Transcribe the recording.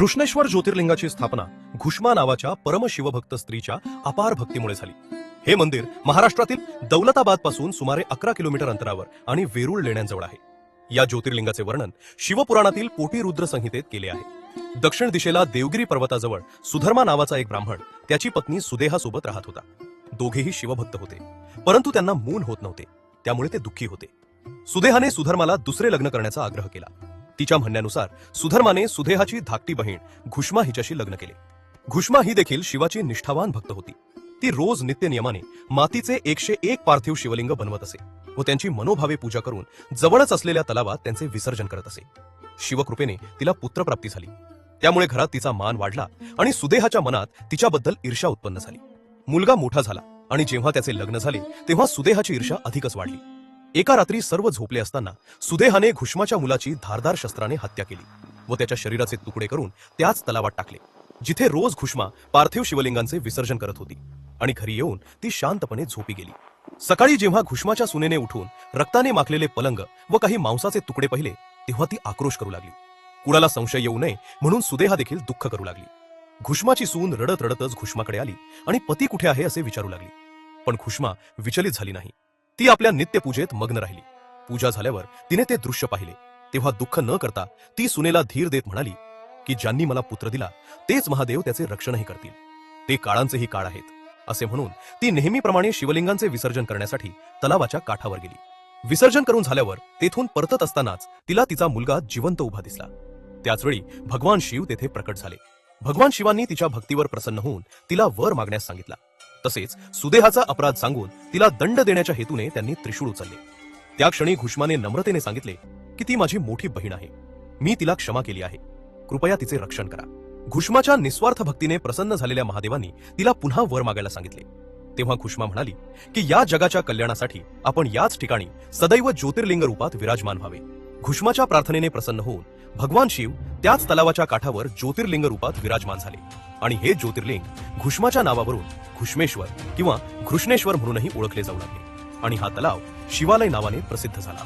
घृष्णेश्वर ज्योतिर्लिंगाची स्थापना घुष्मा नावाच्या परमशिवभक्त स्त्रीच्या अपार भक्तीमुळे झाली। हे मंदिर महाराष्ट्रातील दौलताबाद पासून सुमारे 11 किलोमीटर अंतरावर आणि वेरूळ लेण्यांजवळ आहे। या ज्योतिर्लिंगाचे वर्णन शिवपुराणातील पोटी रुद्र संहितेत केले आहे। दक्षिण दिशेला देवगिरी पर्वताजवळ सुधर्मा नावाचा एक ब्राह्मण त्याची पत्नी सुदेहा सोबत राहत होता। दोघेही शिवभक्त होते, परंतु त्यांना मूल होत नव्हते, त्यामुळे ते दुःखी होते। सुदेहाने सुधर्माला दुसरे लग्न करण्याचा आग्रह केला। तिच्या म्हणण्यानुसार सुधर्माने सुदेहाची धाकटी बहीण घुष्मा हिच्याशी लग्न केले। घुष्मा ही देखील शिवाची निष्ठावान भक्त होती। ती रोज नित्य नियमाने मातीचे 101 पार्थिव शिवलिंग बनवत असे व त्यांची मनोभावे पूजा करून जवळच असलेल्या तलावात त्यांचे विसर्जन करत असे। शिवकृपेने तिला पुत्रप्राप्ती झाली, त्यामुळे घरात तिचा मान वाढला आणि सुदेहाच्या मनात तिच्याबद्दल ईर्ष्या उत्पन्न झाली। मुलगा मोठा झाला आणि जेव्हा त्याचे लग्न झाले तेव्हा सुदेहाची ईर्ष्या अधिकच वाढली। एका रात्री सर्व झोपले असताना सुदेहाने घुष्माच्या मुलाची धारदार शस्त्राने हत्या केली व त्याच्या शरीराचे तुकडे करून त्याच तलावात टाकले, जिथे रोज घुष्मा पार्थिव शिवलिंगांचे विसर्जन करत होती। आणि घरी येऊन ती शांतपणे झोपी गेली। सकाळी जेव्हा घुष्माच्या सुनेने उठून रक्ताने माखलेले पलंग व काही मांसाचे तुकडे पाहिले तेव्हा ती आक्रोश करू लागली। कुणाला संशय येऊ नये म्हणून सुदेहा देखील दुःख करू लागली। घुष्माची सून रडत रडतच घुष्माकडे आली आणि पती कुठे आहे असे विचारू लागली, पण घुष्मा विचलित झाली नाही। ती आपल्या नित्यपूजेत मग्न राहिली। पूजा झाल्यावर तिने ते दृश्य पाहिले तेव्हा दुःख न करता ती सुनेला धीर देत म्हणाली की ज्यांनी मला पुत्र दिला तेच महादेव त्याचे रक्षणही करतील, ते काळांचेही काळ आहेत असे म्हणून ती नेहमीप्रमाणे शिवलिंगांचे विसर्जन करण्यासाठी तलावाच्या काठावर गेली। विसर्जन करून झाल्यावर तेथून परतत असतानाच तिला तिचा मुलगा जिवंत उभा दिसला। त्याचवेळी भगवान शिव तेथे प्रकट झाले। भगवान शिवांनी तिच्या भक्तीवर प्रसन्न होऊन तिला वर मागण्यास सांगितला। तसेच सुदेहाचा अपराध सांगून तिला दंड देण्याच्या हेतूने त्यांनी त्रिशूळ उचलले। त्या क्षणी घुष्माने नम्रतेने सांगितले की ती माझी मोठी बहीण आहे, मी तिला क्षमा केली आहे, कृपया तिचे रक्षण करा। घुष्माच्या निस्वार्थ भक्तीने प्रसन्न झालेल्या महादेवांनी तिला पुन्हा वर मागायला सांगितले। तेव्हा घुष्मा म्हणाली की या जगाच्या कल्याणासाठी आपण याच ठिकाणी सदैव ज्योतिर्लिंग रूपात विराजमान व्हावे। घुष्माच्या प्रार्थनेने प्रसन्न होऊन भगवान शिव त्याच तलावाच्या काठावर ज्योतिर्लिंग रूपात विराजमान झाले आणि हे ज्योतिर्लिंग घुष्माच्या नावावरून घुष्मेश्वर किंवा घृष्णेश्वर म्हणूनही ओळखले जाऊ लागले आणि हा तलाव शिवालय नावाने प्रसिद्ध झाला।